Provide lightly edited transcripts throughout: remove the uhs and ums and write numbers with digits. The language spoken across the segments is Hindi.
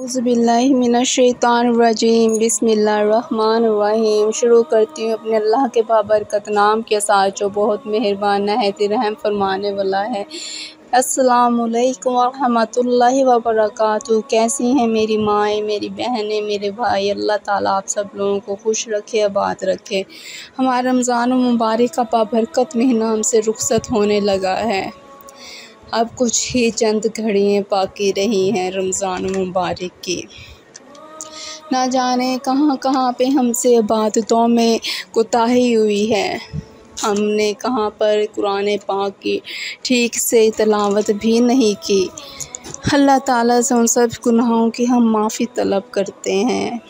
औज़ुबिल्लाहिमिनश्शैतानिर्रजीम बिस्मिल्लाहिर्रहमानिर्रहीम। शुरू करती हूँ अपने अल्लाह के बाबरकत नाम के साथ जो बहुत मेहरबान नहायत रहम फरमाने वाला है। अस्सलामुअलैकुम वरहमतुल्लाहि वबरकातुहू। कैसी हैं मेरी माएँ, मेरी बहनें, मेरे भाई। अल्लाह ताला आप सब लोगों को खुश रखे, आबाद रखे। हमारा रमज़ान मुबारक का बाबरकत महीना हमसे रुखसत होने लगा है। अब कुछ ही चंद घड़ियाँ बाकी रही हैं रमज़ान मुबारक की। ना जाने कहाँ कहाँ पे हमसे इबादतों में कोताही हुई है। हमने कहाँ पर कुरान पाक की ठीक से तिलावत भी नहीं की। अल्लाह ताला से उन सब गुनाहों की हम माफ़ी तलब करते हैं।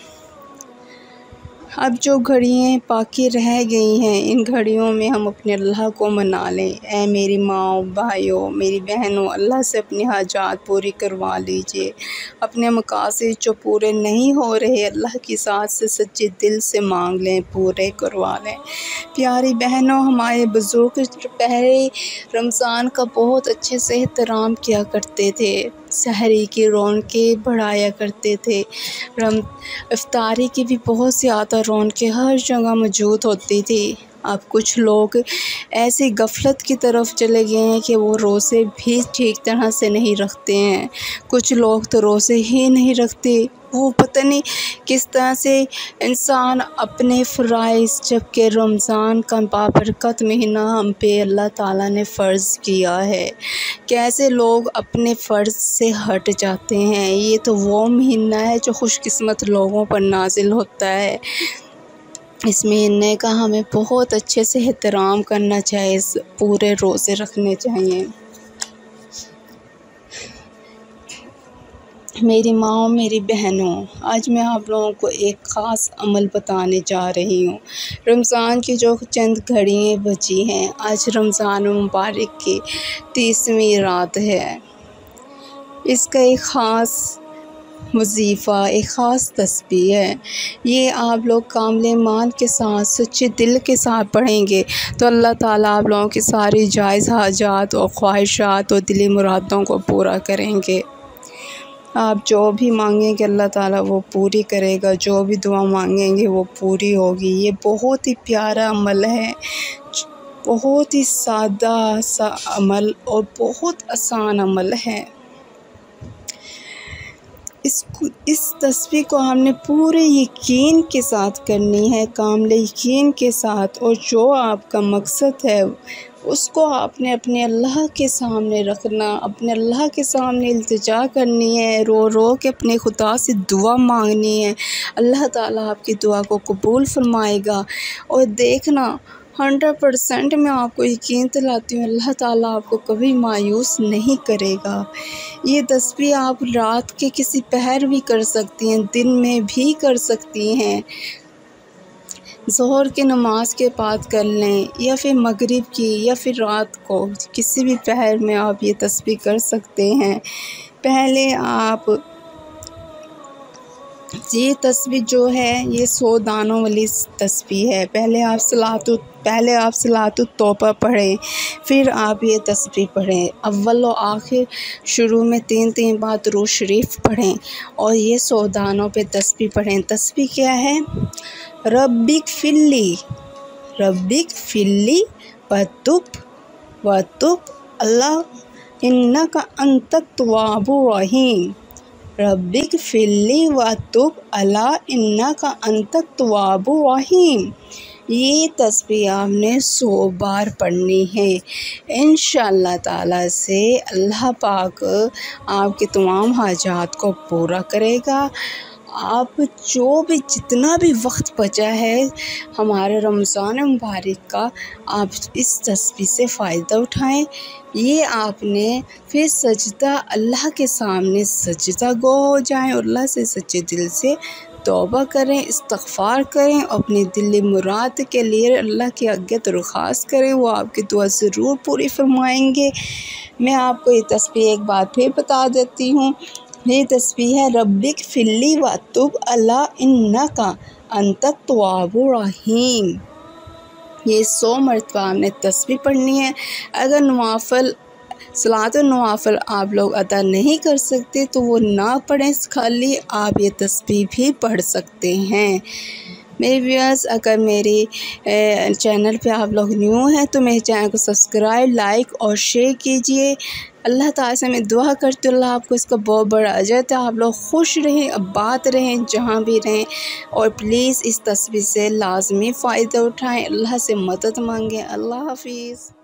अब जो घड़ियाँ बाकी रह गई हैं, इन घड़ियों में हम अपने अल्लाह को मना लें। ऐ मेरी माँ, भाइयों, मेरी बहनों, अल्लाह से अपनी हाजात पूरी करवा लीजिए। अपने मकासद जो पूरे नहीं हो रहे, अल्लाह की ज़ात से सच्चे दिल से मांग लें, पूरे करवा लें। प्यारी बहनों, हमारे बुज़ुर्ग पहले रमज़ान का बहुत अच्छे से एहतराम किया करते थे। सहरी की रौनकें बढ़ाया करते थे। इफ्तारी की भी बहुत ज़्यादा रौनकें हर जगह मौजूद होती थी। अब कुछ लोग ऐसी गफलत की तरफ चले गए हैं कि वो रोज़े भी ठीक तरह से नहीं रखते हैं। कुछ लोग तो रोज़े ही नहीं रखते। वो पता नहीं किस तरह से इंसान अपने फ़राइज़, जबकि रमज़ान का बाबरकत महीना हम पे अल्लाह ताला ने फ़र्ज़ किया है, कैसे लोग अपने फ़र्ज़ से हट जाते हैं। ये तो वो महीना है जो खुशकिस्मत लोगों पर नाज़िल होता है। इस महीने का हमें बहुत अच्छे से एहतराम करना चाहिए, पूरे रोज़े रखने चाहिए। मेरी माँ, मेरी बहनों, आज मैं आप लोगों को एक ख़ास अमल बताने जा रही हूँ। रमज़ान की जो चंद घड़ियाँ बची हैं, आज रमज़ान मुबारक की 30वीं रात है। इसका एक ख़ास वजीफ़ा, एक ख़ास तस्बीह है। ये आप लोग कामिल ईमान के साथ, सच्चे दिल के साथ पढ़ेंगे तो अल्लाह ताला आप लोगों की सारी जायज़ हाजात और ख्वाहिशात और दिली मुरादों को पूरा करेंगे। आप जो भी मांगेंगे अल्लाह ताला वो पूरी करेगा। जो भी दुआ मांगेंगे वो पूरी होगी। ये बहुत ही प्यारा अमल है, बहुत ही सादा सा अमल और बहुत आसान अमल है। इस तस्बीह को हमने पूरे यकीन के साथ करनी है, कामिल यकीन के साथ। और जो आपका मकसद है उसको आपने अपने अल्लाह के सामने रखना, अपने अल्लाह के सामने इल्तिजा करनी है, रो रो के अपने खुदा से दुआ मांगनी है। अल्लाह ताला आपकी दुआ को कबूल फरमाएगा। और देखना 100% मैं आपको यकीन दिलाती हूँ, अल्लाह ताला आपको कभी मायूस नहीं करेगा। ये तस्बीह आप रात के किसी पहर भी कर सकती हैं, दिन में भी कर सकती हैं। ज़ोहर की नमाज के बाद कर लें, या फिर मगरिब की, या फिर रात को, किसी भी पहर में आप ये तस्बीह कर सकते हैं। पहले आप ये तस्बीह जो है ये 100 दानों वाली तस्बीह है। पहले आप सलातुत तौबा पढ़ें, फिर आप ये तस्बीह पढ़ें। अव्वल और आखिर शुरू में 3 बार दुरूद शरीफ पढ़ें और ये 100 दानों पे तस्बीह पढ़ें। तस्बीह क्या है? रब्बिक फिल्ली वतुब अल्लाह इन्नका अंतत तव्वाबुर रहीम। रब्बिक फिल्ली वतुब अल्लाह इन्नका अंतत तव्वाबुर रहीम। ये तस्बीह आपने 100 बार पढ़नी है। इंशाअल्लाह ताला से अल्लाह पाक आपके तमाम हाजात को पूरा करेगा। आप जितना भी वक्त बचा है हमारे रमज़ान मुबारक का, आप इस तस्बीह से फ़ायदा उठाएं। ये आपने फिर सजदा, अल्लाह के सामने सजदा गो हो जाएं और अल्लाह से सच्चे दिल से तौबा करें, इस्तग़फ़ार करें, अपनी दिली मुराद के लिए अल्लाह की आगे दरख्वास्त करें। वो आपकी दुआ ज़रूर पूरी फरमाएंगे। मैं आपको ये तस्बीह एक बार फिर बता देती हूँ। ये तस्बीह है रब्बिक फिल्ली वतुब अल्लाह इन्नका अंतत तव्वाबुर रहीम। ये 100 मरतबा हमने तस्बीह पढ़नी है। अगर नवाफिल सलातुल नवाफिल आप लोग अदा नहीं कर सकते तो वो ना पढ़ें, खाली आप ये तस्बीह भी पढ़ सकते हैं। मेरे व्यूअर्स, अगर मेरे चैनल पे आप लोग न्यू हैं तो मेरे चैनल को सब्सक्राइब, लाइक और शेयर कीजिए। अल्लाह ताला से मैं दुआ करती हूँ अल्लाह आपको इसका बहुत बड़ा अजर है। आप लोग खुश रहें, आबाद रहें, जहाँ भी रहें, और प्लीज़ इस तस्वीर से लाजमी फ़ायदा उठाएं। अल्लाह से मदद मांगें। अल्लाह हाफिज़।